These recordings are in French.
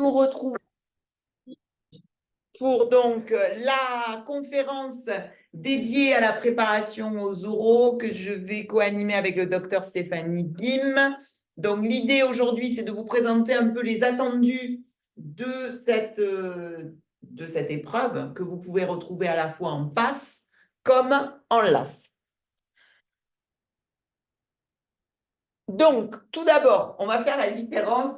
nous retrouvons pour donc la conférence dédiée à la préparation aux oraux que je vais co-animer avec le docteur Stéphanie Bim. Donc l'idée aujourd'hui, c'est de vous présenter un peu les attendus de cette épreuve que vous pouvez retrouver à la fois en passe comme en LAS. Donc, tout d'abord, on va faire la différence.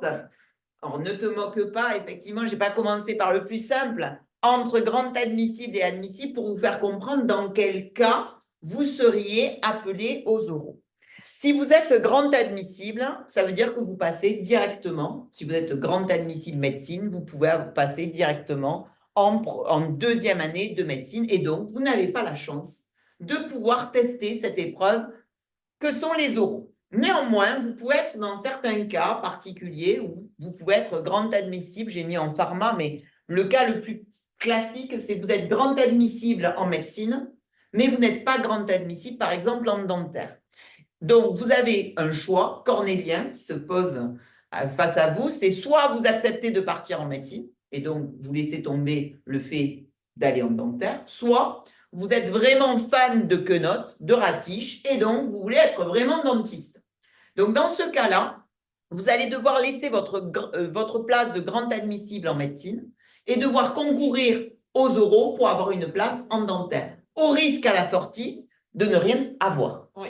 Alors, ne te moque pas, effectivement, je n'ai pas commencé par le plus simple, entre grand admissible et admissible pour vous faire comprendre dans quel cas vous seriez appelé aux oraux. Si vous êtes grand admissible, ça veut dire que vous passez directement, si vous êtes grand admissible médecine, vous pouvez passer directement en deuxième année de médecine et donc vous n'avez pas la chance de pouvoir tester cette épreuve que sont les oraux. Néanmoins, vous pouvez être dans certains cas particuliers où vous pouvez être grand admissible, j'ai mis en pharma, mais le cas le plus classique, c'est que vous êtes grand admissible en médecine, mais vous n'êtes pas grand admissible, par exemple, en dentaire. Donc, vous avez un choix cornélien qui se pose face à vous, c'est soit vous acceptez de partir en médecine, et donc vous laissez tomber le fait d'aller en dentaire, soit vous êtes vraiment fan de quenottes, de ratiches, et donc vous voulez être vraiment dentiste. Donc, dans ce cas-là, vous allez devoir laisser votre place de grand admissible en médecine et devoir concourir aux oraux pour avoir une place en dentaire, au risque à la sortie de ne rien avoir. Oui.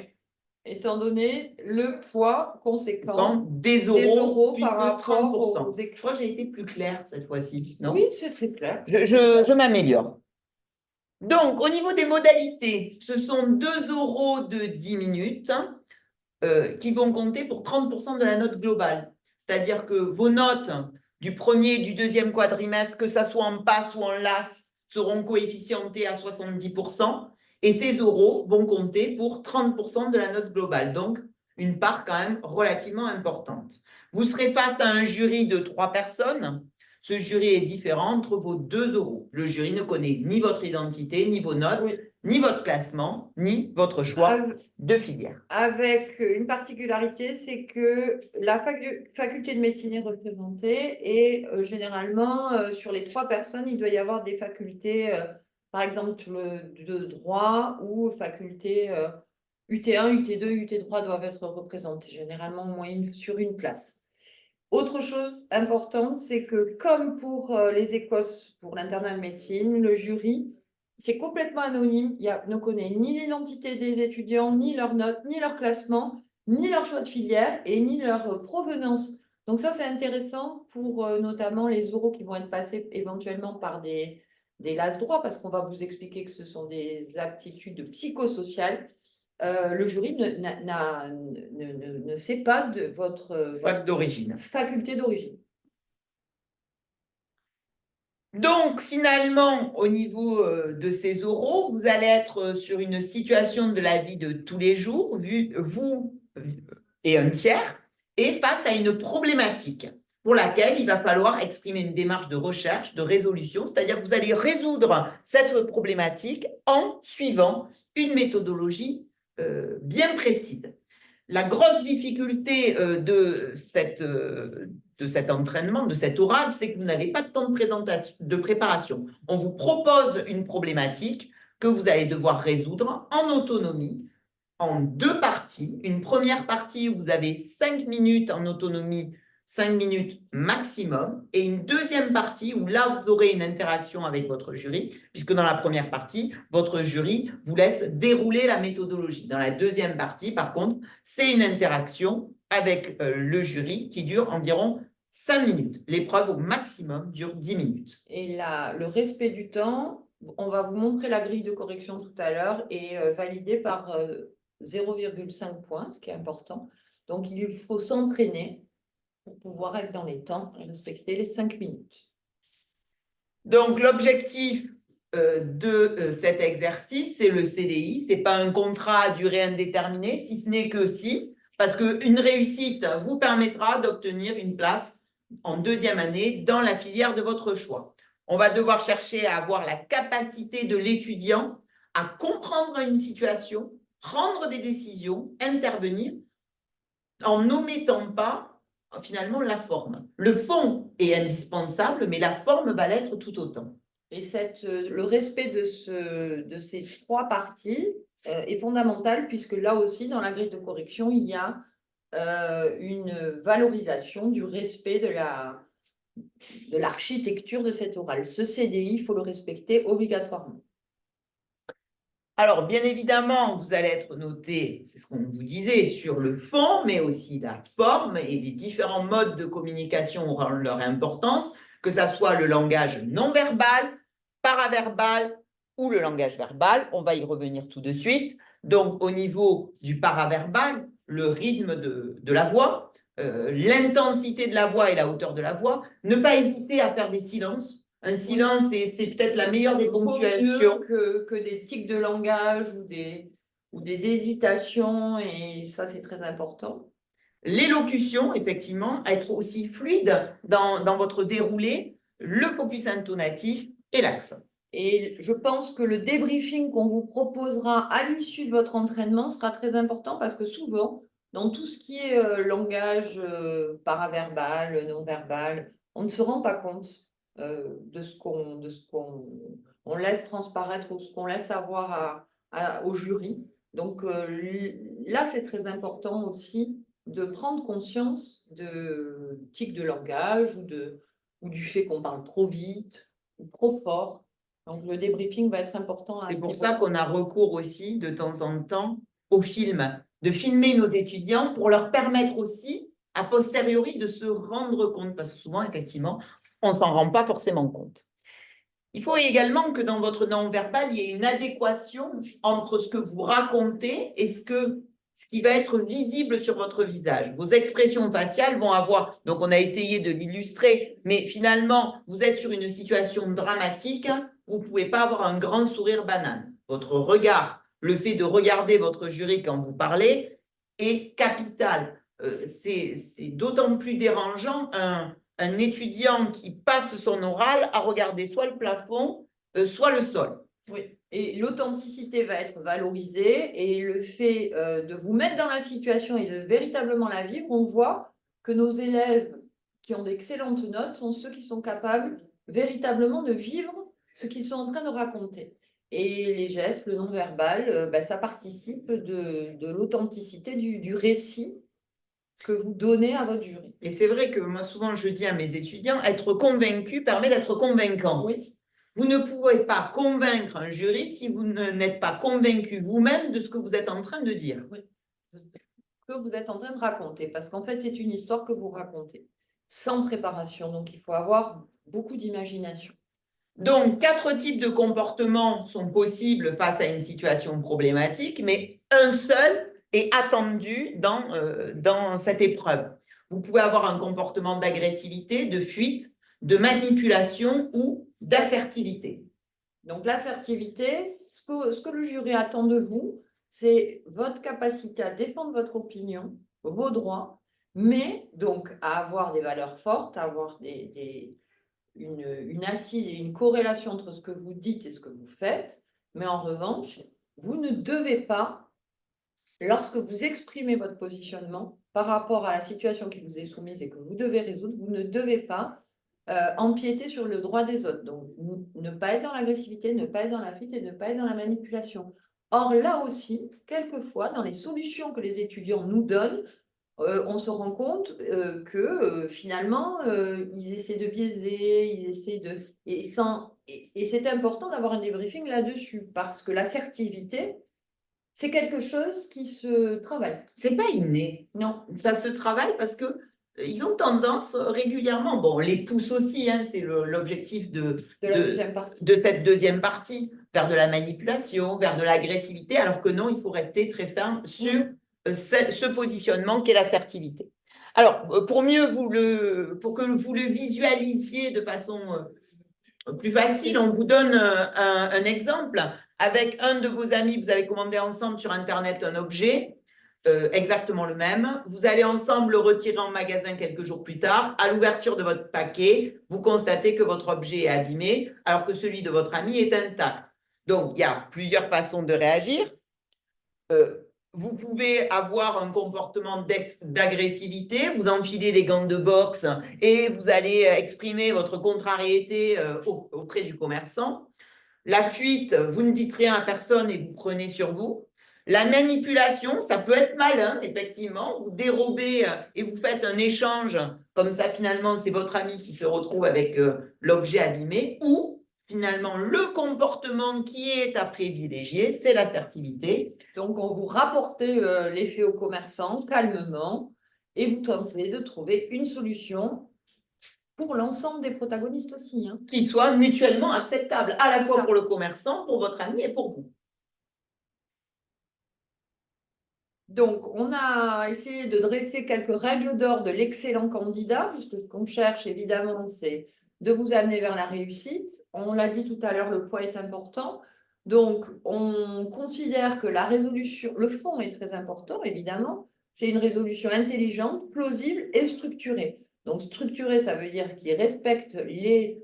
Étant donné le poids conséquent des oraux par rapport aux écrans. Je crois que j'ai été plus claire cette fois-ci, non? Oui, c'est très clair. Je m'améliore. Donc, au niveau des modalités, ce sont 2 oraux de 10 minutes qui vont compter pour 30% de la note globale. C'est-à-dire que vos notes du premier et du deuxième quadrimestre, que ça soit en passe ou en LAS, seront coefficientées à 70%. Et ces oraux vont compter pour 30% de la note globale. Donc, une part quand même relativement importante. Vous serez face à un jury de 3 personnes. Ce jury est différent entre vos 2 oraux. Le jury ne connaît ni votre identité, ni vos notes, oui, ni votre classement, ni votre choix de filière. Avec une particularité, c'est que la faculté de médecine est représentée et généralement, sur les 3 personnes, il doit y avoir des facultés, par exemple de droit ou faculté UT1, UT2, UT3 doivent être représentées, généralement au moins sur une classe. Autre chose importante, c'est que comme pour les Écosses, pour l'internat de médecine, le jury, c'est complètement anonyme. Il ne connaît ni l'identité des étudiants, ni leurs notes, ni leur classement, ni leur choix de filière et ni leur provenance. Donc ça, c'est intéressant pour notamment les oraux qui vont être passés éventuellement par des LAS droit, parce qu'on va vous expliquer que ce sont des aptitudes psychosociales. Le jury ne sait pas de votre faculté d'origine. Donc, finalement, au niveau de ces oraux, vous allez être sur une situation de la vie de tous les jours, vous et un tiers, et face à une problématique pour laquelle il va falloir exprimer une démarche de recherche, de résolution, c'est-à-dire que vous allez résoudre cette problématique en suivant une méthodologie bien précise. La grosse difficulté de cet entraînement, de cet oral, c'est que vous n'avez pas de temps de préparation. On vous propose une problématique que vous allez devoir résoudre en autonomie, en 2 parties. Une première partie où vous avez 5 minutes en autonomie, 5 minutes maximum, et une deuxième partie où là, vous aurez une interaction avec votre jury, puisque dans la première partie, votre jury vous laisse dérouler la méthodologie. Dans la deuxième partie, par contre, c'est une interaction avec le jury qui dure environ 5 minutes. L'épreuve au maximum dure 10 minutes. Et là, le respect du temps, on va vous montrer la grille de correction tout à l'heure, et validé par 0,5 points, ce qui est important. Donc, il faut s'entraîner pour pouvoir être dans les temps et respecter les 5 minutes. Donc, l'objectif de cet exercice, c'est le CDI. Ce n'est pas un contrat à durée indéterminée, si ce n'est que si, parce qu'une réussite vous permettra d'obtenir une place en deuxième année dans la filière de votre choix. On va devoir chercher à avoir la capacité de l'étudiant à comprendre une situation, prendre des décisions, intervenir, en n'omettant pas, finalement la forme. Le fond est indispensable, mais la forme va l'être tout autant. Et le respect de ces trois parties est fondamental, puisque là aussi, dans la grille de correction, il y a une valorisation du respect de l'architecture de cet oral. Ce CDI, il faut le respecter obligatoirement. Alors, bien évidemment, vous allez être noté, c'est ce qu'on vous disait, sur le fond, mais aussi la forme, et les différents modes de communication auront leur importance, que ça soit le langage non verbal, paraverbal ou le langage verbal. On va y revenir tout de suite. Donc, au niveau du paraverbal, le rythme de la voix, l'intensité de la voix et la hauteur de la voix, ne pas hésiter à faire des silences. Un silence, c'est peut-être la meilleure des ponctuations. Que des tics de langage ou des hésitations, et ça, c'est très important. L'élocution, effectivement, être aussi fluide dans votre déroulé, le focus intonatif et l'accent. Et je pense que le débriefing qu'on vous proposera à l'issue de votre entraînement sera très important, parce que souvent, dans tout ce qui est langage paraverbal, non-verbal, on ne se rend pas compte de ce qu'on laisse transparaître ou ce qu'on laisse avoir au jury. Donc là, c'est très important aussi de prendre conscience de tics de langage ou du fait qu'on parle trop vite ou trop fort. Donc le débriefing va être important. C'est pour ça qu'on a recours aussi de temps en temps au film, de filmer nos étudiants pour leur permettre aussi, a posteriori, de se rendre compte, parce que souvent, effectivement, on ne s'en rend pas forcément compte. Il faut également que dans votre non-verbal, il y ait une adéquation entre ce que vous racontez et ce qui va être visible sur votre visage. Vos expressions faciales vont avoir, donc on a essayé de l'illustrer, mais finalement, vous êtes sur une situation dramatique, vous ne pouvez pas avoir un grand sourire banane. Votre regard, le fait de regarder votre jury quand vous parlez, est capital. C'est d'autant plus dérangeant un étudiant qui passe son oral à regarder soit le plafond, soit le sol. Oui, et l'authenticité va être valorisée, et le fait de vous mettre dans la situation et de véritablement la vivre, on voit que nos élèves qui ont d'excellentes notes sont ceux qui sont capables véritablement de vivre ce qu'ils sont en train de raconter. Et les gestes, le non-verbal, ça participe de l'authenticité du récit que vous donnez à votre jury. Et c'est vrai que moi, souvent, je dis à mes étudiants, être convaincu permet d'être convaincant. Oui. Vous ne pouvez pas convaincre un jury si vous n'êtes pas convaincu vous-même de ce que vous êtes en train de dire. Oui. Que vous êtes en train de raconter, parce qu'en fait, c'est une histoire que vous racontez, sans préparation. Donc, il faut avoir beaucoup d'imagination. Donc, 4 types de comportements sont possibles face à une situation problématique, mais un seul est attendu dans cette épreuve. Vous pouvez avoir un comportement d'agressivité, de fuite, de manipulation ou d'assertivité. Donc, l'assertivité, ce que le jury attend de vous, c'est votre capacité à défendre votre opinion, vos droits, mais donc à avoir des valeurs fortes, à avoir une assise et une corrélation entre ce que vous dites et ce que vous faites. Mais en revanche, vous ne devez pas, lorsque vous exprimez votre positionnement par rapport à la situation qui vous est soumise et que vous devez résoudre, vous ne devez pas empiéter sur le droit des autres. Donc, ne pas être dans l'agressivité, ne pas être dans la fuite et ne pas être dans la manipulation. Or, là aussi, quelquefois, dans les solutions que les étudiants nous donnent, on se rend compte que finalement, ils essaient de biaiser, ils essaient de… Et c'est important d'avoir un débriefing là-dessus, parce que l'assertivité, c'est quelque chose qui se travaille. C'est pas inné. Non. Ça se travaille parce que ils ont tendance régulièrement, bon, on les pousse aussi, hein, c'est l'objectif de cette deuxième partie, vers de la manipulation, vers de l'agressivité, alors que non, il faut rester très ferme sur ce positionnement qu'est l'assertivité. Alors, pour que vous le visualisiez de façon plus facile, on vous donne un exemple. Avec un de vos amis, vous avez commandé ensemble sur Internet un objet, exactement le même. Vous allez ensemble le retirer en magasin quelques jours plus tard. À l'ouverture de votre paquet, vous constatez que votre objet est abîmé, alors que celui de votre ami est intact. Donc, il y a plusieurs façons de réagir. vous pouvez avoir un comportement d'agressivité, vous enfilez les gants de boxe et vous allez exprimer votre contrariété auprès du commerçant. La fuite, vous ne dites rien à personne et vous prenez sur vous. La manipulation, ça peut être malin, effectivement. Vous dérobez et vous faites un échange, comme ça, finalement, c'est votre ami qui se retrouve avec l'objet abîmé. Ou, finalement, le comportement qui est à privilégier, c'est l'assertivité. Donc, on vous rapportez l'effet au commerçant calmement et vous tentez de trouver une solution pour l'ensemble des protagonistes aussi. Hein. Qui soit mutuellement acceptable, à la fois pour le commerçant, pour votre ami et pour vous. Donc, on a essayé de dresser quelques règles d'or de l'excellent candidat, puisque ce qu'on cherche évidemment, c'est de vous amener vers la réussite. On l'a dit tout à l'heure, le poids est important. Donc, on considère que la résolution, le fond est très important, évidemment. C'est une résolution intelligente, plausible et structurée. Donc, structurée, ça veut dire qu'il respecte les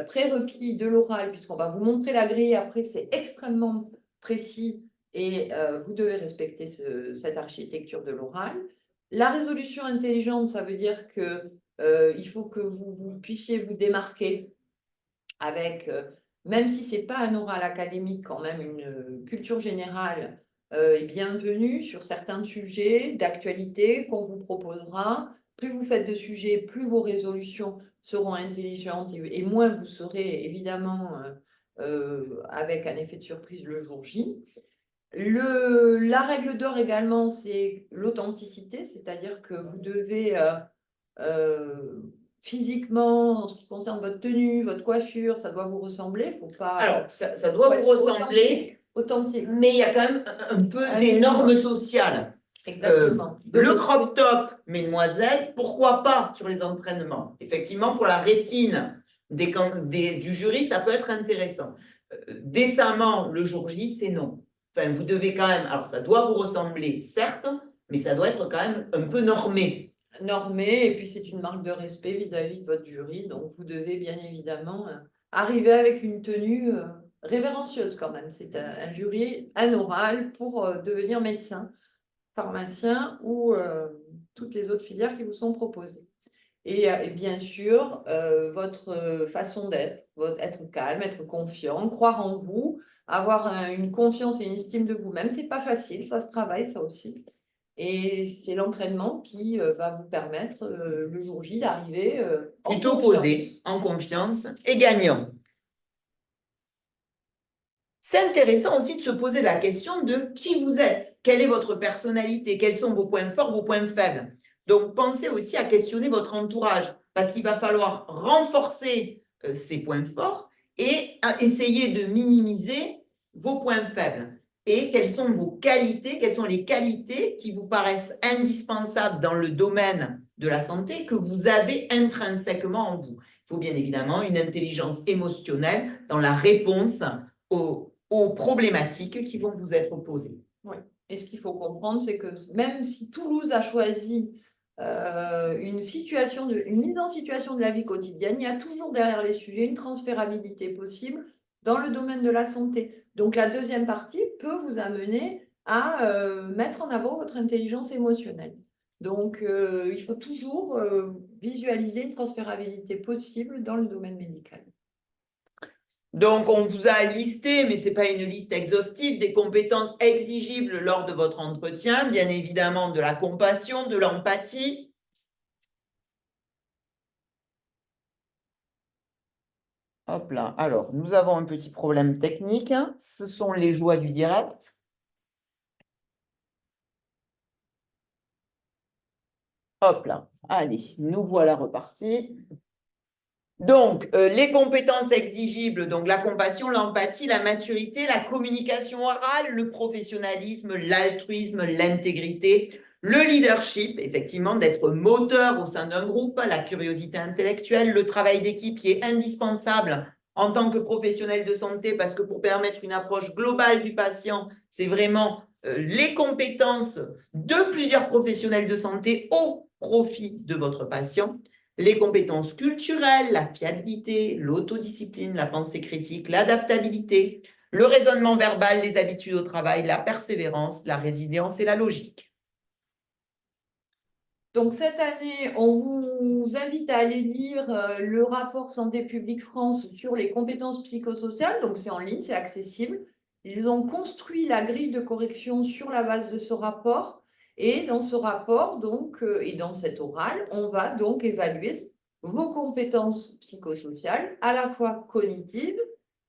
prérequis de l'oral, puisqu'on va vous montrer la grille. Après, c'est extrêmement précis et vous devez respecter cette architecture de l'oral. La résolution intelligente, ça veut dire que il faut que vous puissiez vous démarquer avec, même si ce n'est pas un oral académique, quand même une culture générale est bienvenue sur certains sujets d'actualité qu'on vous proposera. Plus vous faites de sujets, plus vos résolutions seront intelligentes et moins vous serez évidemment avec un effet de surprise le jour J. La règle d'or également, c'est l'authenticité, c'est-à-dire que vous devez physiquement, en ce qui concerne votre tenue, votre coiffure, ça doit vous ressembler. Faut pas. Alors, ça doit vous ressembler, authentique. Mais il y a quand même un peu des normes sociales. Exactement. Le crop top, mesdemoiselles, pourquoi pas sur les entraînements? Effectivement, pour la rétine du jury, ça peut être intéressant. Décemment, le jour J, c'est non. Enfin, vous devez quand même, alors ça doit vous ressembler, certes, mais ça doit être quand même un peu normé. Normé, et puis c'est une marque de respect vis-à-vis de votre jury, donc vous devez bien évidemment arriver avec une tenue révérencieuse quand même. C'est un jury, un oral pour devenir médecin, pharmacien ou toutes les autres filières qui vous sont proposées. Et bien sûr, votre façon d'être, être calme, être confiant, croire en vous, avoir une confiance et une estime de vous-même. C'est pas facile, ça se travaille, ça aussi. Et c'est l'entraînement qui va vous permettre le jour J d'arriver plutôt posé, en confiance et gagnant. C'est intéressant aussi de se poser la question de qui vous êtes, quelle est votre personnalité, quels sont vos points forts, vos points faibles. Donc, pensez aussi à questionner votre entourage parce qu'il va falloir renforcer ces points forts et à essayer de minimiser vos points faibles. Et quelles sont vos qualités, quelles sont les qualités qui vous paraissent indispensables dans le domaine de la santé que vous avez intrinsèquement en vous. Il faut bien évidemment une intelligence émotionnelle dans la réponse aux problématiques qui vont vous être posées. Oui. Et ce qu'il faut comprendre, c'est que même si Toulouse a choisi une mise en situation de la vie quotidienne, il y a toujours derrière les sujets une transférabilité possible dans le domaine de la santé. Donc la deuxième partie peut vous amener à mettre en avant votre intelligence émotionnelle. Donc il faut toujours visualiser une transférabilité possible dans le domaine médical. Donc, on vous a listé, mais ce n'est pas une liste exhaustive, des compétences exigibles lors de votre entretien, bien évidemment de la compassion, de l'empathie. Hop là, alors, nous avons un petit problème technique, ce sont les joies du direct. Hop là, allez, nous voilà repartis. Donc, les compétences exigibles, donc la compassion, l'empathie, la maturité, la communication orale, le professionnalisme, l'altruisme, l'intégrité, le leadership, effectivement, d'être moteur au sein d'un groupe, la curiosité intellectuelle, le travail d'équipe qui est indispensable en tant que professionnel de santé, parce que pour permettre une approche globale du patient, c'est vraiment les compétences de plusieurs professionnels de santé au profit de votre patient. Les compétences culturelles, la fiabilité, l'autodiscipline, la pensée critique, l'adaptabilité, le raisonnement verbal, les habitudes au travail, la persévérance, la résilience et la logique. Donc, cette année, on vous invite à aller lire le rapport Santé publique France sur les compétences psychosociales. Donc, c'est en ligne, c'est accessible. Ils ont construit la grille de correction sur la base de ce rapport. Et dans ce rapport, donc, et dans cet oral, on va donc évaluer vos compétences psychosociales, à la fois cognitives,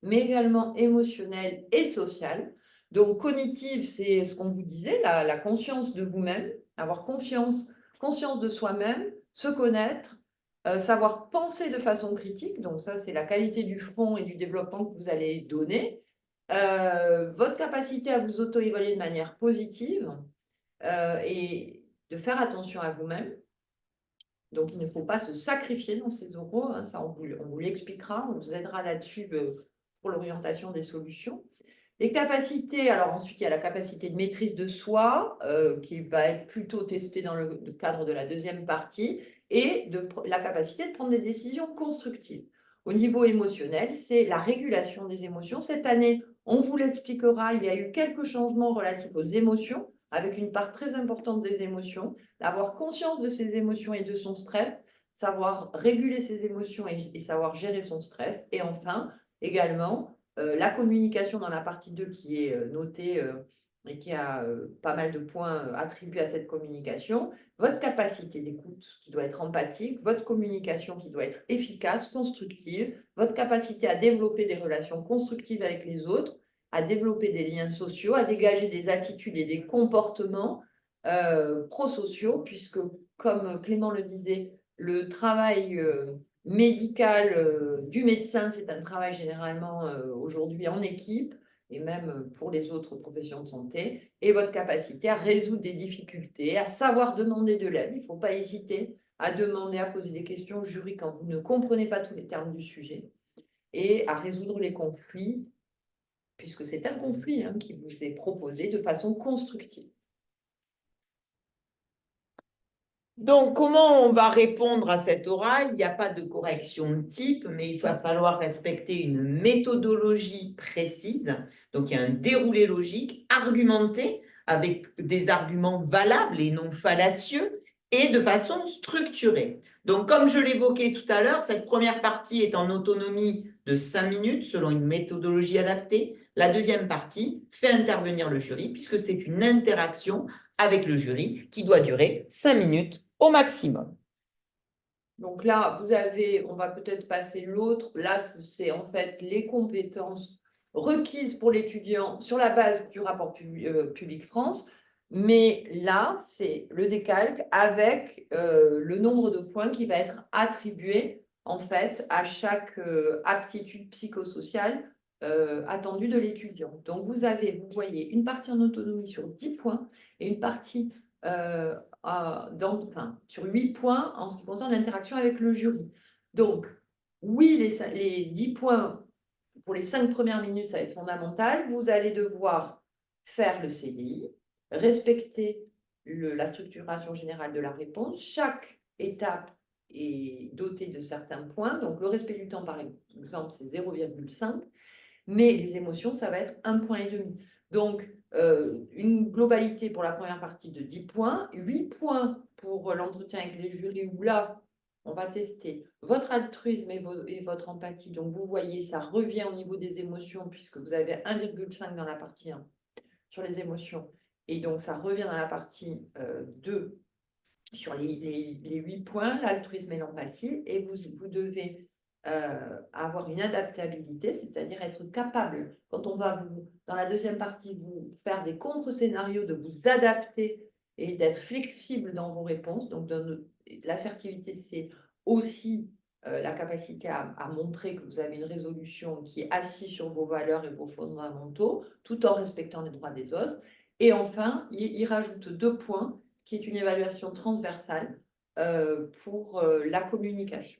mais également émotionnelles et sociales. Donc, cognitive, c'est ce qu'on vous disait, la conscience de vous-même, avoir conscience de soi-même, se connaître, savoir penser de façon critique. Donc ça, c'est la qualité du fond et du développement que vous allez donner. Votre capacité à vous auto-évaluer de manière positive et de faire attention à vous-même. Donc, il ne faut pas se sacrifier dans ces oraux. Hein, ça, on vous l'expliquera, on vous aidera là-dessus pour l'orientation des solutions. Les capacités, alors ensuite, il y a la capacité de maîtrise de soi qui va être plutôt testée dans le cadre de la deuxième partie et la capacité de prendre des décisions constructives. Au niveau émotionnel, c'est la régulation des émotions. Cette année, on vous l'expliquera, il y a eu quelques changements relatifs aux émotions, avec une part très importante des émotions, d'avoir conscience de ses émotions et de son stress, savoir réguler ses émotions et savoir gérer son stress. Et enfin, également, la communication dans la partie 2 qui est notée et qui a pas mal de points attribués à cette communication, votre capacité d'écoute qui doit être empathique, votre communication qui doit être efficace, constructive, votre capacité à développer des relations constructives avec les autres, à développer des liens sociaux, à dégager des attitudes et des comportements prosociaux, puisque comme Clément le disait, le travail médical du médecin, c'est un travail généralement aujourd'hui en équipe et même pour les autres professions de santé, et votre capacité à résoudre des difficultés, à savoir demander de l'aide. Il ne faut pas hésiter à demander, à poser des questions au jury quand vous ne comprenez pas tous les termes du sujet, et à résoudre les conflits, puisque c'est un conflit qui vous est proposé de façon constructive. Donc, comment on va répondre à cet oral? Il n'y a pas de correction de type, mais il va falloir respecter une méthodologie précise. Donc, il y a un déroulé logique, argumenté, avec des arguments valables et non fallacieux, et de façon structurée. Donc, comme je l'évoquais tout à l'heure, cette première partie est en autonomie de 5 minutes selon une méthodologie adaptée. La deuxième partie fait intervenir le jury, puisque c'est une interaction avec le jury qui doit durer 5 minutes au maximum. Donc là, vous avez, on va peut-être passer l'autre. Là, c'est en fait les compétences requises pour l'étudiant sur la base du rapport Public France. Mais là, c'est le décalque avec le nombre de points qui va être attribué en fait à chaque aptitude psychosociale attendue de l'étudiant. Donc vous voyez une partie en autonomie sur 10 points et une partie sur 8 points en ce qui concerne l'interaction avec le jury. Donc, oui, les 10 points pour les 5 premières minutes, ça va être fondamental. Vous allez devoir faire le CDI, respecter la structuration générale de la réponse. Chaque étape est dotée de certains points. Donc, le respect du temps, par exemple, c'est 0,5. Mais les émotions, ça va être 1,5 point. Donc, une globalité pour la première partie de 10 points, 8 points pour l'entretien avec les jurys, où là, on va tester votre altruisme et votre empathie. Donc, vous voyez, ça revient au niveau des émotions, puisque vous avez 1,5 dans la partie 1 sur les émotions. Et donc, ça revient dans la partie 2 sur les 8 points, l'altruisme et l'empathie. Et vous devez avoir une adaptabilité, c'est-à-dire être capable, quand on va dans la deuxième partie, vous faire des contre-scénarios, de vous adapter et d'être flexible dans vos réponses. Donc, l'assertivité, c'est aussi la capacité à montrer que vous avez une résolution qui est assise sur vos valeurs et vos fondamentaux, tout en respectant les droits des autres. Et enfin, il rajoute 2 points, qui est une évaluation transversale pour la communication.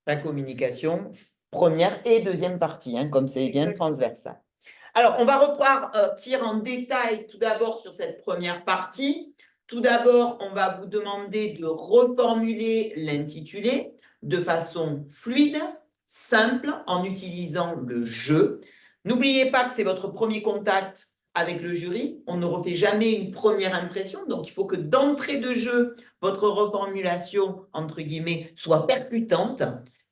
La communication, première et deuxième partie, comme c'est bien transversal. Alors, on va repartir en détail tout d'abord sur cette première partie. Tout d'abord, on va vous demander de reformuler l'intitulé de façon fluide, simple, en utilisant le « je ». N'oubliez pas que c'est votre premier contact avec le jury. On ne refait jamais une première impression. Donc, il faut que d'entrée de jeu, votre reformulation, entre guillemets, soit percutante.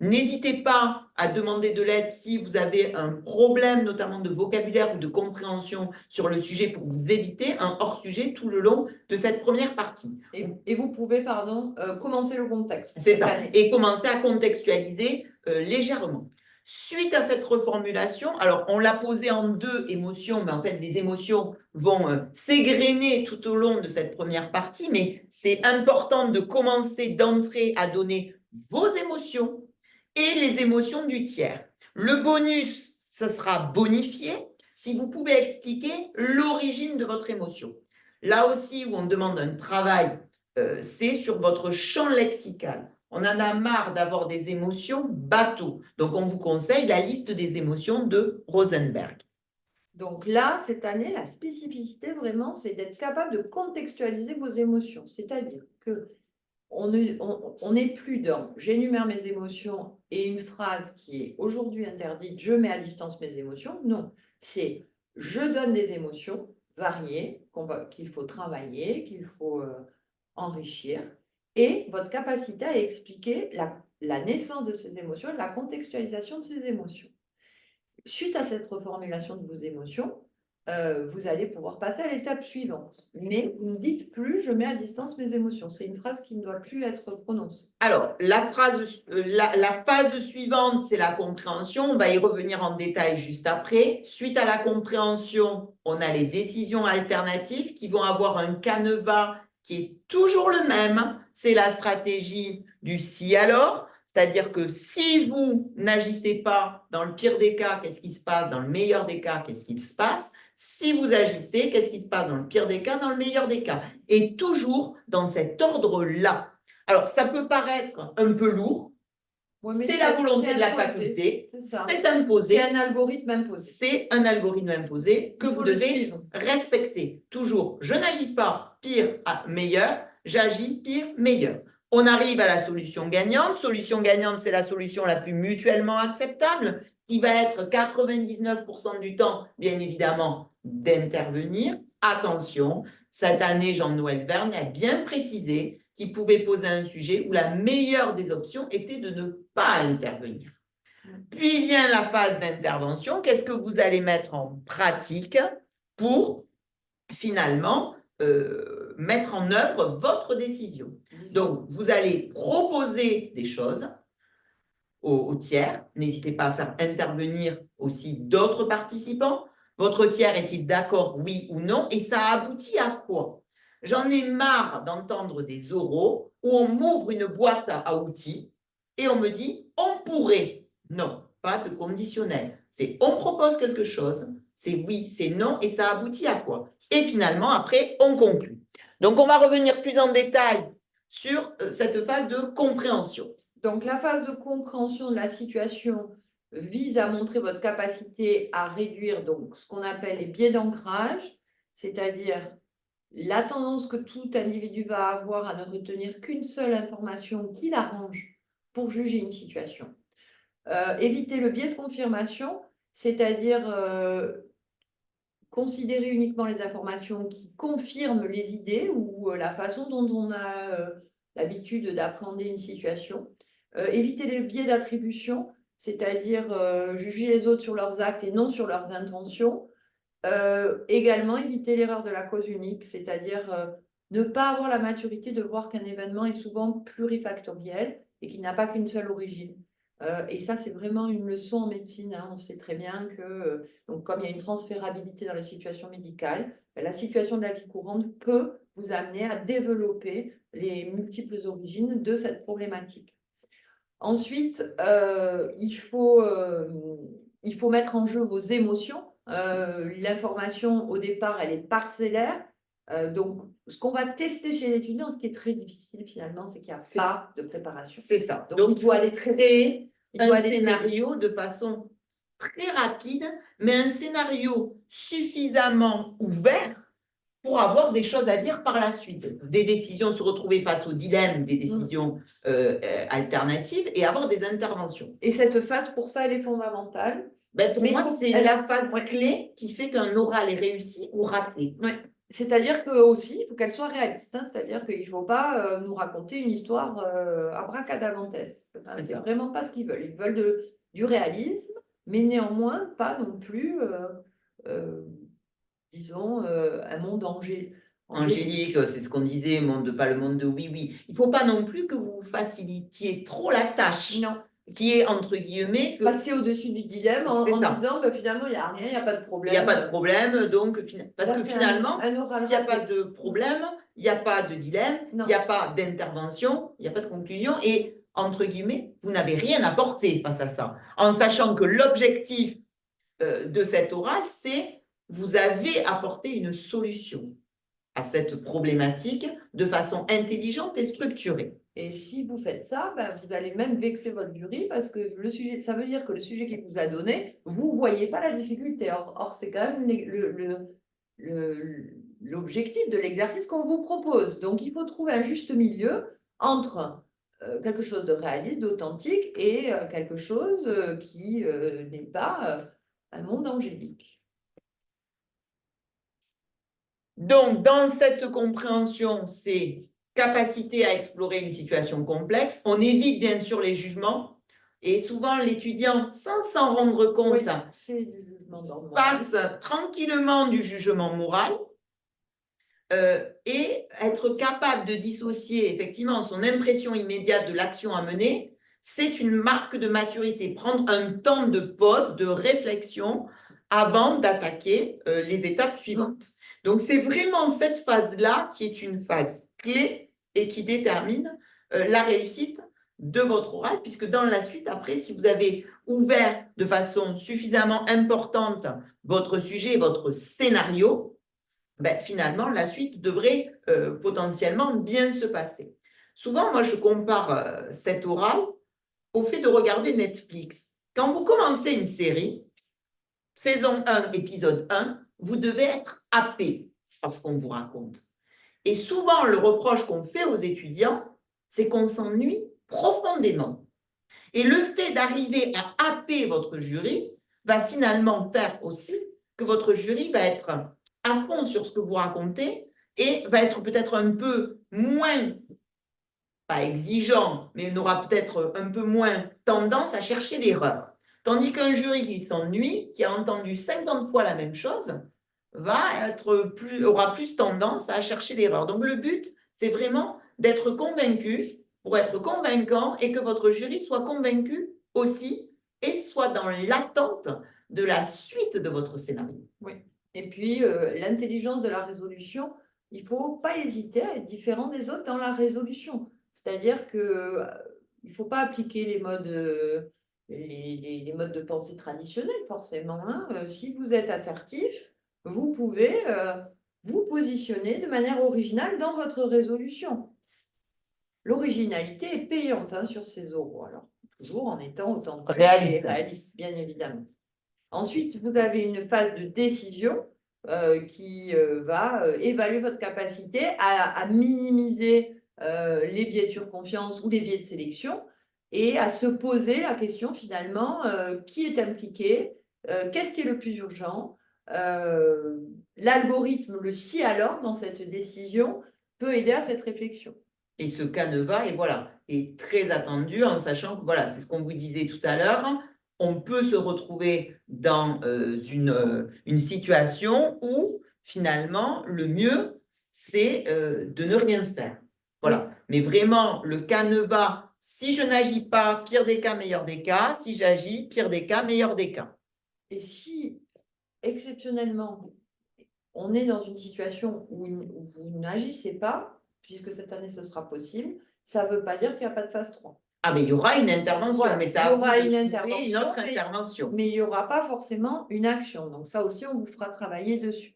N'hésitez pas à demander de l'aide si vous avez un problème, notamment de vocabulaire ou de compréhension sur le sujet pour vous éviter un hors-sujet tout le long de cette première partie. Et vous pouvez, pardon, commencer le contexte. C'est ça. Et commencer à contextualiser légèrement. Suite à cette reformulation, alors on l'a posé en 2 émotions, mais en fait les émotions vont s'égrener tout au long de cette première partie, mais c'est important de commencer d'entrée à donner vos émotions et les émotions du tiers. Le bonus, ce sera bonifié si vous pouvez expliquer l'origine de votre émotion. Là aussi où on demande un travail, c'est sur votre champ lexical. On en a marre d'avoir des émotions bateaux. Donc, on vous conseille la liste des émotions de Rosenberg. Donc là, cette année, la spécificité vraiment, c'est d'être capable de contextualiser vos émotions. C'est-à-dire que on n'est plus dans j'énumère mes émotions et une phrase qui est aujourd'hui interdite, je mets à distance mes émotions. Non, c'est je donne des émotions variées qu'il faut travailler, qu'il faut enrichir, et votre capacité à expliquer la naissance de ces émotions, la contextualisation de ces émotions. Suite à cette reformulation de vos émotions, vous allez pouvoir passer à l'étape suivante. Mais vous ne dites plus « je mets à distance mes émotions ». C'est une phrase qui ne doit plus être prononcée. Alors, la phase suivante, c'est la compréhension. On va y revenir en détail juste après. Suite à la compréhension, on a les décisions alternatives qui vont avoir un canevas qui est toujours le même. C'est la stratégie du « si alors ». C'est-à-dire que si vous n'agissez pas, dans le pire des cas, qu'est-ce qui se passe? Dans le meilleur des cas, qu'est-ce qui se passe? Si vous agissez, qu'est-ce qui se passe dans le pire des cas, dans le meilleur des cas? Et toujours dans cet ordre-là. Alors, ça peut paraître un peu lourd. C'est la volonté de la faculté. C'est imposé. C'est un algorithme imposé. C'est un algorithme imposé que vous devez respecter. Toujours, je n'agis pas pire à meilleur, j'agis pire meilleur. On arrive à la solution gagnante. Solution gagnante, c'est la solution la plus mutuellement acceptable, qui va être 99% du temps, bien évidemment, d'intervenir. Attention, cette année, Jean-Noël Verne a bien précisé qu'il pouvait poser un sujet où la meilleure des options était de ne pas intervenir. Puis vient la phase d'intervention. Qu'est-ce que vous allez mettre en pratique pour finalement mettre en œuvre votre décision? Donc, vous allez proposer des choses au tiers. N'hésitez pas à faire intervenir aussi d'autres participants. Votre tiers est-il d'accord, oui ou non? Et ça aboutit à quoi? J'en ai marre d'entendre des oraux où on m'ouvre une boîte à outils et on me dit « on pourrait ». Non, pas de conditionnel. C'est « on propose quelque chose », c'est « oui », c'est « non » et ça aboutit à quoi? Et finalement, après, on conclut. Donc, on va revenir plus en détail sur cette phase de compréhension. Donc, la phase de compréhension de la situation vise à montrer votre capacité à réduire donc, ce qu'on appelle les biais d'ancrage, c'est-à-dire la tendance que tout individu va avoir à ne retenir qu'une seule information qui l'arrange pour juger une situation. Éviter le biais de confirmation, c'est-à-dire considérer uniquement les informations qui confirment les idées ou la façon dont on a l'habitude d'appréhender une situation. Éviter les biais d'attribution, c'est-à-dire juger les autres sur leurs actes et non sur leurs intentions. Également, éviter l'erreur de la cause unique, c'est-à-dire ne pas avoir la maturité de voir qu'un événement est souvent plurifactoriel et qu'il n'a pas qu'une seule origine. Et ça, c'est vraiment une leçon en médecine. Hein. On sait très bien que, donc, comme il y a une transférabilité dans la situation médicale, la situation de la vie courante peut vous amener à développer les multiples origines de cette problématique. Ensuite, il faut mettre en jeu vos émotions. L'information, au départ, elle est parcellaire. Donc, ce qu'on va tester chez l'étudiant, ce qui est très difficile finalement, c'est qu'il n'y a pas de préparation. C'est ça. Donc il doit aller créer un scénario de façon très rapide, mais un scénario suffisamment ouvert pour avoir des choses à dire par la suite, des décisions, se retrouver face aux dilemmes, des décisions alternatives et avoir des interventions. Et cette phase, pour ça, elle est fondamentale. Ben, pour moi, c'est la phase Ouais. clé qui fait qu'un oral est réussi ou raté. Ouais. C'est-à-dire que aussi, il faut qu'elle soit réaliste. Hein. C'est-à-dire qu'il ne faut pas nous raconter une histoire abracadabrantesque. Enfin, c'est vraiment pas ce qu'ils veulent. Ils veulent du réalisme, mais néanmoins pas non plus, disons, un monde Angélique, c'est ce qu'on disait, pas le monde de oui-oui. Il ne faut pas non plus que vous facilitiez trop la tâche. Non. Qui est, entre guillemets… Passer au-dessus du dilemme en disant bah, finalement, il n'y a rien, il n'y a pas de problème. Il n'y a pas de problème, donc, parce que finalement, s'il n'y a pas de problème, il n'y a pas de dilemme, il n'y a pas d'intervention, il n'y a pas de conclusion, et entre guillemets, vous n'avez rien apporté face à ça, en sachant que l'objectif de cet oral, c'est vous avez apporté une solution à cette problématique de façon intelligente et structurée. Et si vous faites ça, ben, vous allez même vexer votre jury parce que le sujet, ça veut dire que le sujet qu'il vous a donné, vous ne voyez pas la difficulté. Or c'est quand même l'objectif de l'exercice qu'on vous propose. Donc, il faut trouver un juste milieu entre quelque chose de réaliste, d'authentique et quelque chose qui n'est pas un monde angélique. Donc, dans cette compréhension, c'est capacité à explorer une situation complexe. On évite bien sûr les jugements et souvent l'étudiant, sans s'en rendre compte, passe tranquillement du jugement moral et être capable de dissocier effectivement son impression immédiate de l'action à mener, c'est une marque de maturité. Prendre un temps de pause, de réflexion avant d'attaquer les étapes suivantes. Donc, c'est vraiment cette phase-là qui est une phase clé et qui détermine la réussite de votre oral, puisque dans la suite, après, si vous avez ouvert de façon suffisamment importante votre sujet, votre scénario, ben, finalement, la suite devrait potentiellement bien se passer. Souvent, moi, je compare cet oral au fait de regarder Netflix. Quand vous commencez une série, saison 1, épisode 1, vous devez être happé par ce qu'on vous raconte. Et souvent, le reproche qu'on fait aux étudiants, c'est qu'on s'ennuie profondément. Et le fait d'arriver à happer votre jury va finalement faire aussi que votre jury va être à fond sur ce que vous racontez et va être peut-être un peu moins, pas exigeant, mais n'aura peut-être un peu moins tendance à chercher l'erreur. Tandis qu'un jury qui s'ennuie, qui a entendu 50 fois la même chose, aura plus tendance à chercher l'erreur. Donc le but, c'est vraiment d'être convaincu pour être convaincant et que votre jury soit convaincu aussi et soit dans l'attente de la suite de votre scénario. Oui. Et puis, l'intelligence de la résolution, il ne faut pas hésiter à être différent des autres dans la résolution. C'est-à-dire qu'il ne faut pas appliquer les modes, les modes de pensée traditionnels, forcément. Hein. Si vous êtes assertif, vous pouvez vous positionner de manière originale dans votre résolution. L'originalité est payante sur ces oraux, alors toujours en étant authentique et réaliste, bien évidemment. Ensuite, vous avez une phase de décision qui va évaluer votre capacité à minimiser les biais de surconfiance ou les biais de sélection et à se poser la question finalement, qui est impliqué, qu'est-ce qui est le plus urgent, l'algorithme, le si alors dans cette décision peut aider à cette réflexion. Et ce canevas est très attendu en sachant que c'est ce qu'on vous disait tout à l'heure, on peut se retrouver dans une situation où finalement le mieux c'est de ne rien faire. Voilà. Mais vraiment le canevas, si je n'agis pas, pire des cas, meilleur des cas, si j'agis, pire des cas, meilleur des cas. Et si exceptionnellement on est dans une situation où vous n'agissez pas, puisque cette année ce sera possible, ça ne veut pas dire qu'il n'y a pas de phase 3. Ah, mais il y aura une intervention, mais ça il y aura une autre intervention. Mais il n'y aura pas forcément une action. Donc ça aussi, on vous fera travailler dessus.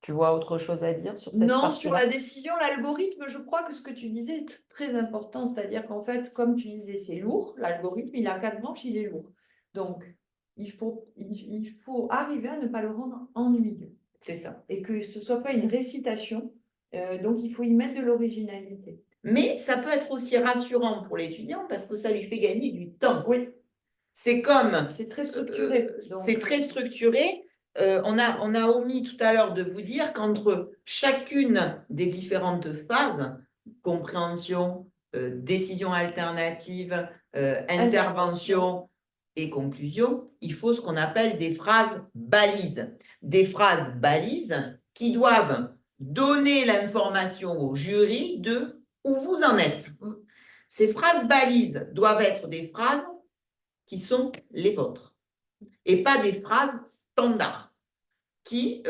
Tu vois autre chose à dire sur cette partie-là? Non, sur la décision, l'algorithme, je crois que ce que tu disais est très important. C'est-à-dire qu'en fait, comme tu disais, c'est lourd. L'algorithme, il a 4 manches, il est lourd. Donc, il faut arriver à ne pas le rendre ennuyeux. C'est ça. et que ce ne soit pas une récitation. Donc, il faut y mettre de l'originalité. Mais ça peut être aussi rassurant pour l'étudiant parce que ça lui fait gagner du temps. Oui, C'est comme, c'est très structuré. c'est très structuré. On a omis tout à l'heure de vous dire qu'entre chacune des différentes phases, compréhension, décision alternative, intervention et conclusion, il faut ce qu'on appelle des phrases balises. Des phrases balises qui doivent donner l'information au jury de où vous en êtes. Ces phrases balises doivent être des phrases qui sont les vôtres et pas des phrases standards qui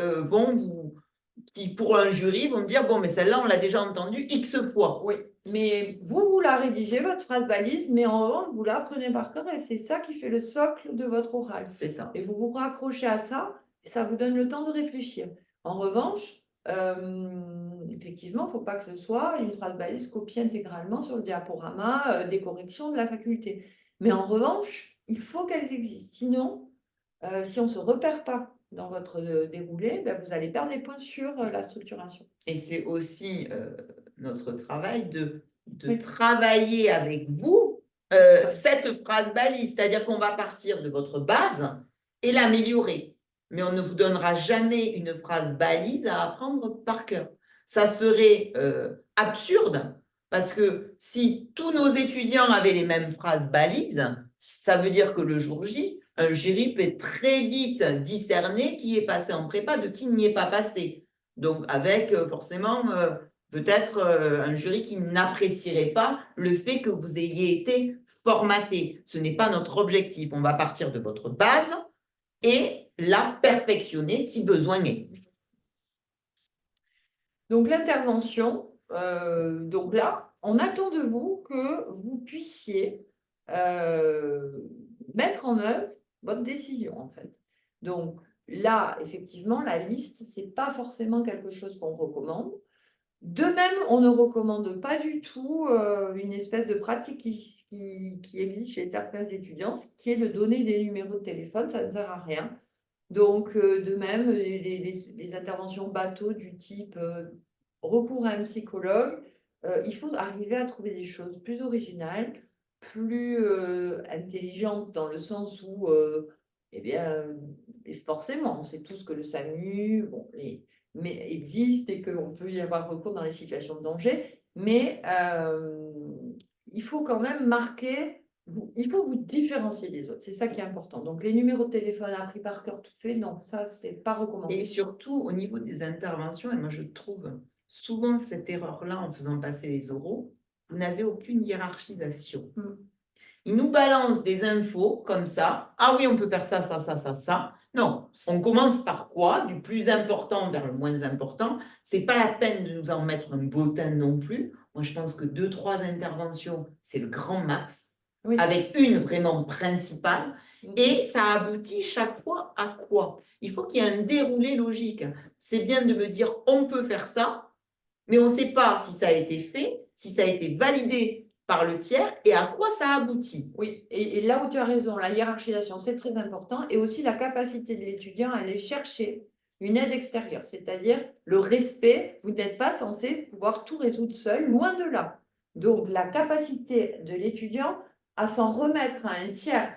qui pour un jury vont dire bon mais celle-là on l'a déjà entendue X fois. Oui, mais vous la rédigez, votre phrase balise, mais en revanche, vous l'apprenez par cœur et c'est ça qui fait le socle de votre oral. C'est ça. Et vous vous raccrochez à ça, et ça vous donne le temps de réfléchir. En revanche, effectivement, il ne faut pas que ce soit une phrase balise copiée intégralement sur le diaporama des corrections de la faculté. Mais en revanche, il faut qu'elles existent. Sinon, si on ne se repère pas dans votre déroulé, ben, vous allez perdre des points sur la structuration. Et c'est aussi notre travail de Oui. travailler avec vous cette phrase balise, c'est-à-dire qu'on va partir de votre base et l'améliorer. Mais on ne vous donnera jamais une phrase balise à apprendre par cœur. Ça serait absurde parce que si tous nos étudiants avaient les mêmes phrases balises, ça veut dire que le jour J, un jury peut très vite discerner qui est passé en prépa de qui n'y est pas passé. Donc, avec forcément peut-être un jury qui n'apprécierait pas le fait que vous ayez été formaté. Ce n'est pas notre objectif. On va partir de votre base et la perfectionner si besoin est. Donc, l'intervention, donc là, on attend de vous que vous puissiez mettre en œuvre votre décision, en fait. Donc, là, effectivement, la liste, ce n'est pas forcément quelque chose qu'on recommande. De même, on ne recommande pas du tout une espèce de pratique qui existe chez certains étudiants, qui est de donner des numéros de téléphone, ça ne sert à rien. Donc, de même, les interventions bateau du type recours à un psychologue, il faut arriver à trouver des choses plus originales, plus intelligentes dans le sens où, eh bien, forcément, on sait tous que le SAMU, bon, mais existe et qu'on peut y avoir recours dans les situations de danger, mais il faut quand même marquer, il faut vous différencier des autres, c'est ça qui est important. Donc les numéros de téléphone appris par cœur tout fait, non, ça c'est pas recommandé. Et surtout au niveau des interventions, et moi je trouve souvent cette erreur-là en faisant passer les oraux, vous n'avez aucune hiérarchisation. Ils nous balancent des infos comme ça. Ah oui, on peut faire ça, ça, ça, ça, ça. Non, on commence par quoi? Du plus important vers le moins important. C'est pas la peine de nous en mettre un bottin non plus. Moi, je pense que 2-3 interventions, c'est le grand max, Oui. avec une vraiment principale. Et ça aboutit chaque fois à quoi? Il faut qu'il y ait un déroulé logique. C'est bien de me dire, on peut faire ça, mais on ne sait pas si ça a été fait, si ça a été validé par le tiers et à quoi ça aboutit. Oui, et là où tu as raison, la hiérarchisation, c'est très important, et aussi la capacité de l'étudiant à aller chercher une aide extérieure, c'est-à-dire le respect, vous n'êtes pas censé pouvoir tout résoudre seul, loin de là. Donc, la capacité de l'étudiant à s'en remettre à un tiers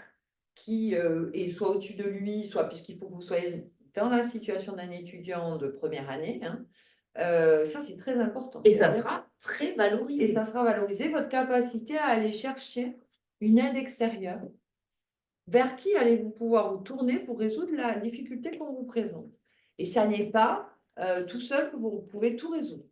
qui est soit au-dessus de lui, soit puisqu'il faut que vous soyez dans la situation d'un étudiant de première année, hein, ça, c'est très important. Et ça sera très valorisé. Et ça sera valorisé, votre capacité à aller chercher une aide extérieure. Vers qui allez-vous pouvoir vous tourner pour résoudre la difficulté qu'on vous présente? Et ça n'est pas tout seul que vous pouvez tout résoudre.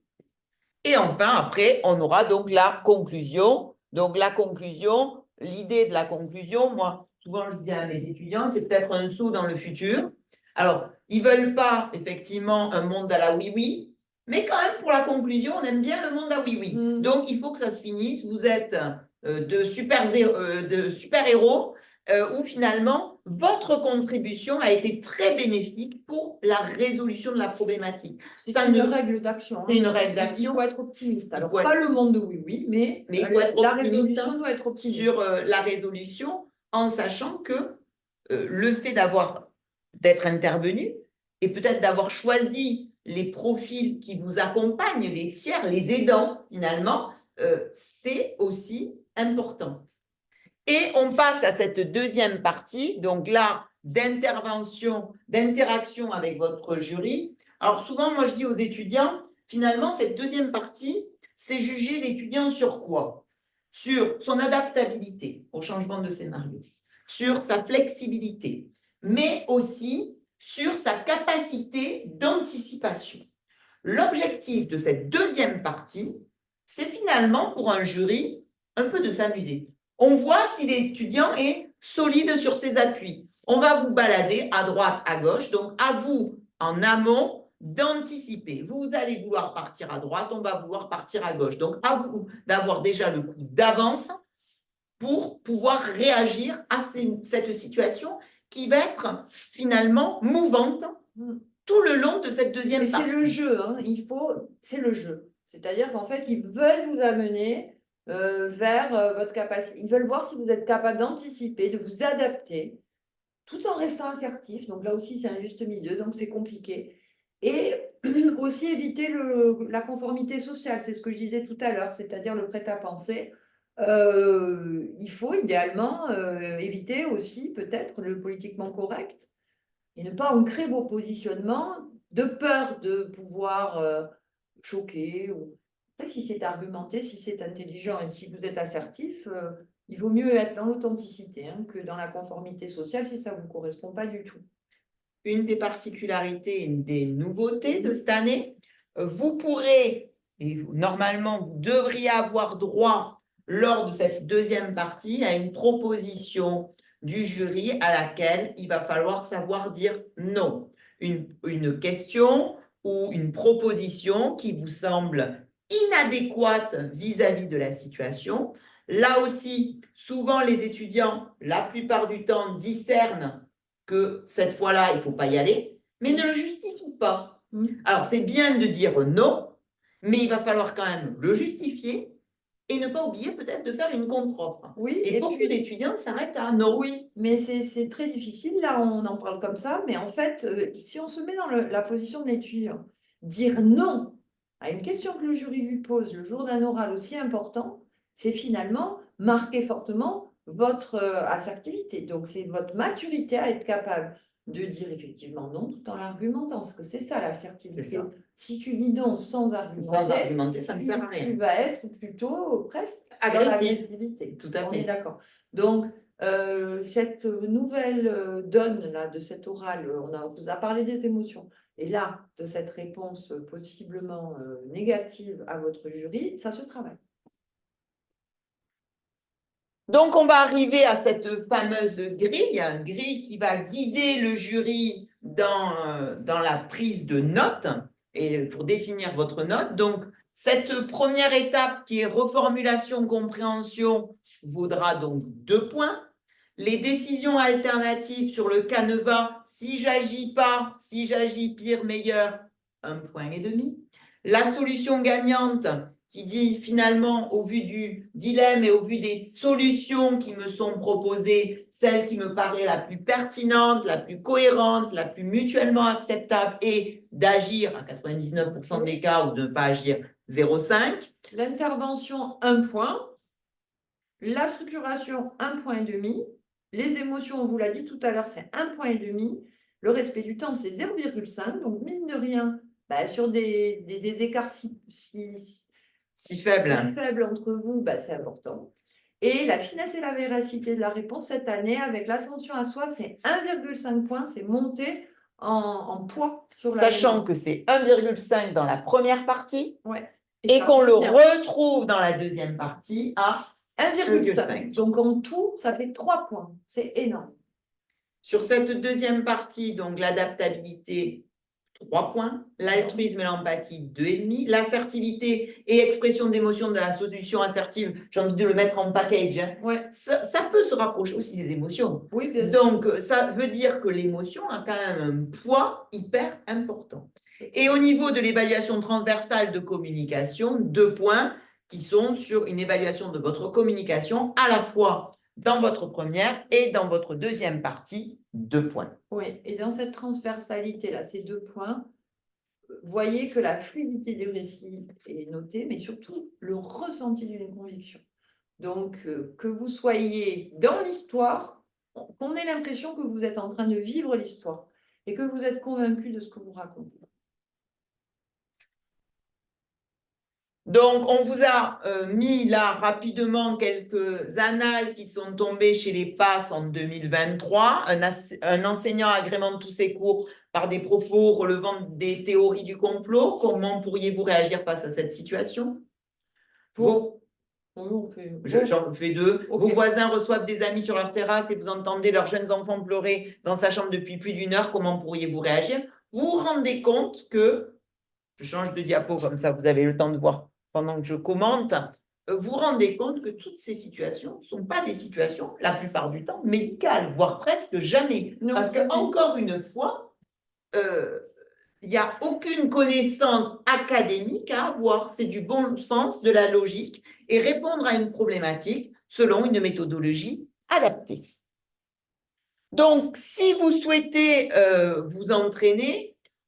Et enfin, après, on aura donc la conclusion. Donc, la conclusion, l'idée de la conclusion, moi, souvent, je dis à mes étudiants, c'est peut-être un saut dans le futur. Alors, ils ne veulent pas, effectivement, un monde à la oui-oui, mais quand même, pour la conclusion, on aime bien le monde à oui-oui. Donc, il faut que ça se finisse. Vous êtes de super-héros où finalement, votre contribution a été très bénéfique pour la résolution de la problématique. C'est une règle d'action. C'est une règle d'action. Il faut être optimiste. Alors, pas le monde de oui-oui, mais la résolution doit être optimiste. Sur la résolution, en sachant que le fait d'être intervenu, et peut-être d'avoir choisi les profils qui vous accompagnent, les tiers, les aidants, finalement, c'est aussi important. Et on passe à cette deuxième partie, donc là, d'intervention, d'interaction avec votre jury. Alors souvent, moi, je dis aux étudiants, finalement, cette deuxième partie, c'est juger l'étudiant sur quoi? Sur son adaptabilité au changement de scénario, sur sa flexibilité, mais aussi sur sa capacité d'anticipation. L'objectif de cette deuxième partie, c'est finalement pour un jury un peu de s'amuser. On voit si l'étudiant est solide sur ses appuis. On va vous balader à droite, à gauche. Donc, à vous, en amont, d'anticiper. Vous allez vouloir partir à droite, on va vouloir partir à gauche. Donc, à vous d'avoir déjà le coup d'avance pour pouvoir réagir à cette situation qui va être finalement mouvante tout le long de cette deuxième partie. C'est le jeu, hein. C'est le jeu. C'est-à-dire qu'en fait, ils veulent vous amener vers votre capacité. Ils veulent voir si vous êtes capable d'anticiper, de vous adapter, tout en restant assertif. Donc là aussi, c'est un juste milieu, donc c'est compliqué. Et aussi éviter la conformité sociale, c'est ce que je disais tout à l'heure, c'est-à-dire le prêt-à-penser. Il faut idéalement éviter aussi peut-être le politiquement correct et ne pas ancrer vos positionnements de peur de pouvoir choquer. Après, si c'est argumenté, si c'est intelligent et si vous êtes assertif, il vaut mieux être dans l'authenticité que dans la conformité sociale si ça ne vous correspond pas du tout. Une des particularités, une des nouveautés de cette année, vous pourrez, et normalement vous devriez avoir droit lors de cette deuxième partie à une proposition du jury à laquelle il va falloir savoir dire non. Une question ou une proposition qui vous semble inadéquate vis-à-vis de la situation. Là aussi, souvent les étudiants, la plupart du temps, discernent que cette fois-là, il ne faut pas y aller, mais ne le justifie pas. Alors, c'est bien de dire non, mais il va falloir quand même le justifier et ne pas oublier peut-être de faire une contre-offre. Oui, et beaucoup d'étudiants s'arrêtent à non. Oui, mais c'est très difficile. Là, on en parle comme ça, mais en fait, si on se met dans la position de l'étudiant, dire non à une question que le jury lui pose le jour d'un oral aussi important, c'est finalement marquer fortement votre assertivité. Donc, c'est votre maturité à être capable de dire effectivement non tout en l'argumentant, parce que c'est ça l'assertivité. Si tu dis non sans argumenter, ça ne sert à rien. Tu vas être plutôt presque agressivité. Tout à fait. On est d'accord. Donc, cette nouvelle donne là, de cet oral, on vous a parlé des émotions, et là, de cette réponse possiblement négative à votre jury, ça se travaille. Donc, on va arriver à cette fameuse grille, une grille qui va guider le jury dans la prise de notes et pour définir votre note. Donc, cette première étape qui est reformulation, compréhension, vaudra donc 2 points. Les décisions alternatives sur le canevas, si j'agis pas, si j'agis pire, meilleur, 1,5 point. La solution gagnante, qui dit finalement, au vu du dilemme et au vu des solutions qui me sont proposées, celle qui me paraît la plus pertinente, la plus cohérente, la plus mutuellement acceptable est d'agir à 99% des cas ou de ne pas agir 0,5. L'intervention, 1 point. La structuration, 1,5 point. Les émotions, on vous l'a dit tout à l'heure, c'est 1,5 point. Le respect du temps, c'est 0,5. Donc, mine de rien, sur des écarts si faibles entre vous, c'est important. Et la finesse et la véracité de la réponse cette année, avec l'attention à soi, c'est 1,5 point. C'est monté en poids sur la Sachant que c'est 1,5 dans la première partie et qu'on le retrouve dans la deuxième partie à 1,5. Donc, en tout, ça fait 3 points. C'est énorme. Sur cette deuxième partie, donc l'adaptabilité, 3 points. L'altruisme et l'empathie, 2,5. L'assertivité et expression d'émotion de la solution assertive, j'ai envie de le mettre en package. Ça peut se rapprocher aussi des émotions. Oui, bien sûr. Donc, ça veut dire que l'émotion a quand même un poids hyper important. Et au niveau de l'évaluation transversale de communication, 2 points qui sont sur une évaluation de votre communication, à la fois dans votre première et dans votre deuxième partie, 2 points. Oui, et dans cette transversalité-là, ces 2 points, voyez que la fluidité du récit est notée, mais surtout le ressenti d'une conviction. Donc, que vous soyez dans l'histoire, qu'on ait l'impression que vous êtes en train de vivre l'histoire et que vous êtes convaincu de ce que vous racontez. Donc, on vous a mis là rapidement quelques annales qui sont tombées chez les PASS en 2023. Un enseignant agrémente tous ses cours par des propos relevant des théories du complot. Comment pourriez-vous réagir face à cette situation? J'en fais 2. Ok. Vos voisins reçoivent des amis sur leur terrasse et vous entendez leurs jeunes enfants pleurer dans sa chambre depuis plus d'1 heure. Comment pourriez-vous réagir? Vous vous rendez compte que, je change de diapo comme ça, vous avez le temps de voir pendant que je commente, vous rendez compte que toutes ces situations ne sont pas des situations, la plupart du temps, médicales, voire presque jamais. Non. Parce que, encore une fois, il n'y a aucune connaissance académique à avoir. C'est du bon sens, de la logique et répondre à une problématique selon une méthodologie adaptée. Donc, si vous souhaitez vous entraîner,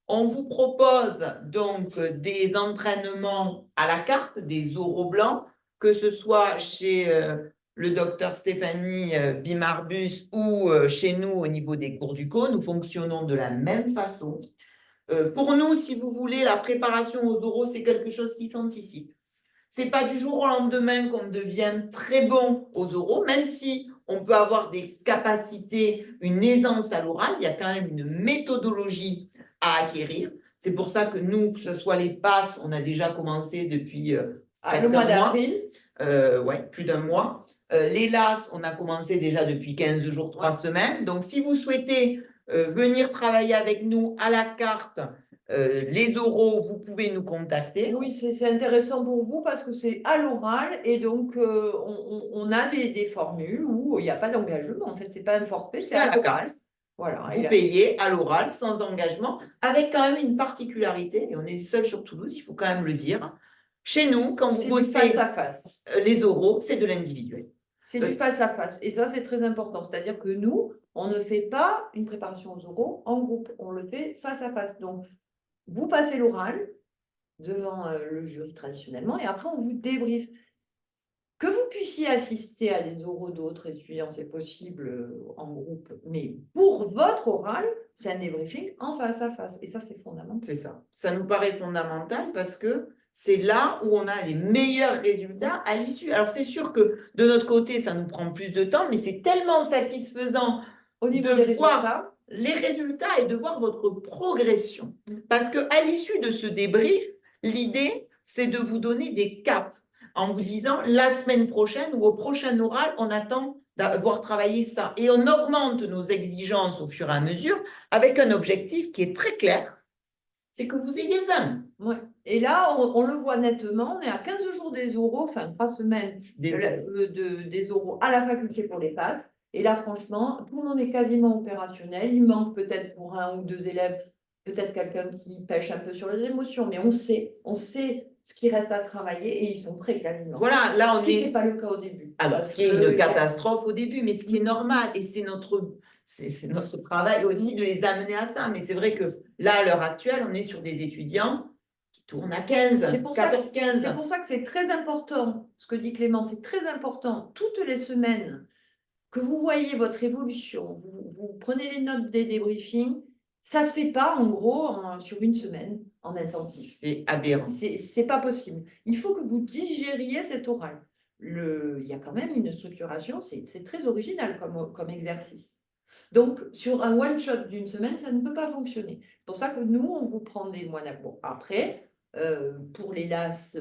on vous propose donc des entraînements à la carte, des oraux blancs, que ce soit chez le docteur Stéphanie Bimarbus ou chez nous au niveau des cours du CO. Nous fonctionnons de la même façon. Pour nous, si vous voulez, la préparation aux oraux, c'est quelque chose qui s'anticipe. Ce n'est pas du jour au lendemain qu'on devient très bon aux oraux, même si on peut avoir des capacités, une aisance à l'oral, il y a quand même une méthodologie à acquérir. C'est pour ça que nous, que ce soit les PASS, on a déjà commencé depuis le mois d'avril. Oui, plus d'1 mois. Les LAS, on a commencé déjà depuis 15 jours, 3 semaines. Donc, si vous souhaitez venir travailler avec nous à la carte, les oraux, vous pouvez nous contacter. Oui, c'est intéressant pour vous parce que c'est à l'oral et donc on a des formules où il n'y a pas d'engagement. En fait, ce n'est pas un forfait, c'est à l'oral. Voilà. Vous payez à l'oral sans engagement, avec quand même une particularité, et on est seul sur Toulouse, il faut quand même le dire. Chez nous, quand vous bossez face à face. Les oraux, c'est de l'individuel. C'est du face à face. Et ça, c'est très important. C'est-à-dire que nous, on ne fait pas une préparation aux oraux en groupe. On le fait face à face. Donc, vous passez l'oral devant le jury traditionnellement et après, on vous débriefe. Que vous puissiez assister à des oraux d'autres étudiants, c'est possible en groupe. Mais pour votre oral, c'est un débriefing en face à face. Et ça, c'est fondamental. C'est ça. Ça nous paraît fondamental parce que c'est là où on a les meilleurs résultats à l'issue. Alors, c'est sûr que de notre côté, ça nous prend plus de temps, mais c'est tellement satisfaisant au niveau des voir les résultats et de voir votre progression. Parce qu'à l'issue de ce débrief, l'idée, c'est de vous donner des caps en vous disant la semaine prochaine ou au prochain oral, on attend d'avoir travaillé ça. Et on augmente nos exigences au fur et à mesure avec un objectif qui est très clair, c'est que vous ayez 20. Ouais. Et là, on le voit nettement, on est à 15 jours des oraux, enfin 3 semaines des oraux à la faculté pour les PASS. Et là, franchement, tout le monde est quasiment opérationnel. Il manque peut-être pour 1 ou 2 élèves, peut-être quelqu'un qui pêche un peu sur les émotions, mais on sait ce qui reste à travailler et ils sont prêts quasiment. Voilà, là, ce qui n'était pas le cas au début. Alors, ce qui est une catastrophe au début, mais ce qui est normal, et c'est notre travail aussi de les amener à ça. Mais c'est vrai que là, à l'heure actuelle, on est sur des étudiants qui tournent à 15, 14-15. C'est pour ça que c'est très important, ce que dit Clément, c'est très important, toutes les semaines, que vous voyez votre évolution, vous prenez les notes des débriefings, ça ne se fait pas en gros sur 1 semaine en intensif. C'est aberrant. C'est pas possible. Il faut que vous digériez cet oral. Il y a quand même une structuration, c'est très original comme exercice. Donc, sur un one-shot d'1 semaine, ça ne peut pas fonctionner. C'est pour ça que nous, on vous prend des mois d'avril. Bon, après, pour les LAS,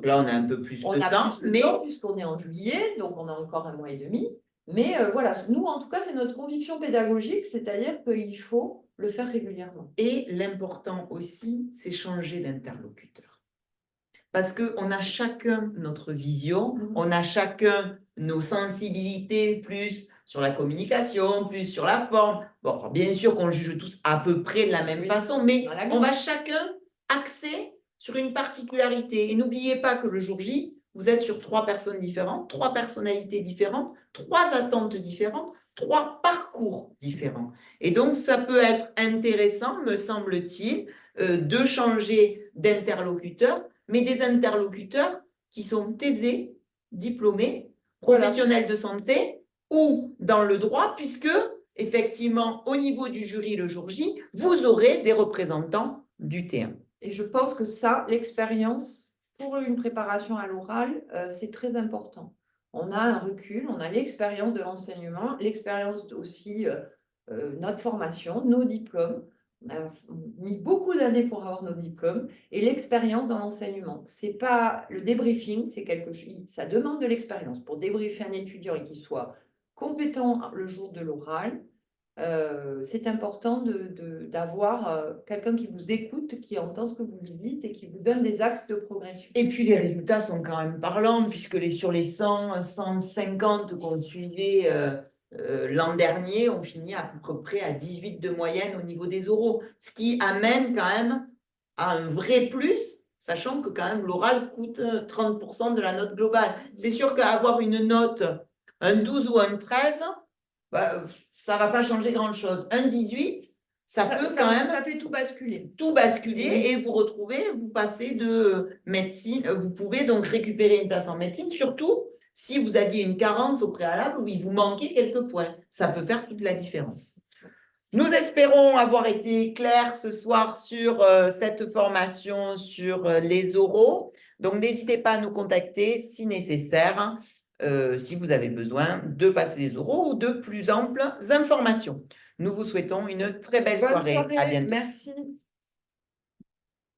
là, on a un peu plus de temps, puisqu'on est en juillet, donc on a encore 1 mois et demi. Mais voilà, nous, en tout cas, c'est notre conviction pédagogique, c'est-à-dire qu'il faut le faire régulièrement. Et l'important aussi, c'est changer d'interlocuteur. Parce qu'on a chacun notre vision, on a chacun nos sensibilités, plus sur la communication, plus sur la forme. Bon, bien sûr qu'on juge tous à peu près de la même façon, mais on va chacun axer sur une particularité. Et n'oubliez pas que le jour J, vous êtes sur 3 personnes différentes, 3 personnalités différentes, 3 attentes différentes, 3 parcours différents. Et donc, ça peut être intéressant, me semble-t-il, de changer d'interlocuteur, mais des interlocuteurs qui sont aisés, diplômés, professionnels de santé ou dans le droit, puisque, effectivement, au niveau du jury le jour J, vous aurez des représentants du T1. Et je pense que ça, l'expérience pour une préparation à l'oral, c'est très important. On a un recul, on a l'expérience de l'enseignement, l'expérience aussi, notre formation, nos diplômes. On a mis beaucoup d'années pour avoir nos diplômes et l'expérience dans l'enseignement. C'est pas le débriefing, c'est quelque chose, ça demande de l'expérience pour débriefer un étudiant et qu'il soit compétent le jour de l'oral. C'est important d'avoir quelqu'un qui vous écoute, qui entend ce que vous lui dites et qui vous donne des axes de progression. Et puis les résultats sont quand même parlants, puisque sur les 100, 150 qu'on suivait l'an dernier, on finit à peu près à 18 de moyenne au niveau des oraux, ce qui amène quand même à un vrai plus, sachant que quand même l'oral coûte 30% de la note globale. C'est sûr qu'avoir une note, un 12 ou un 13, bah, ça ne va pas changer grand-chose. Un 18, ça peut quand même... Ça fait tout basculer. Tout basculer et vous retrouvez, vous passez de médecine, vous pouvez donc récupérer une place en médecine, surtout si vous aviez une carence au préalable où il vous manquait quelques points. Ça peut faire toute la différence. Nous espérons avoir été clairs ce soir sur cette formation sur les oraux. Donc, n'hésitez pas à nous contacter si nécessaire, si vous avez besoin de passer des oraux ou de plus amples informations. Nous vous souhaitons une très belle Bonne soirée. À soirée, bientôt. merci.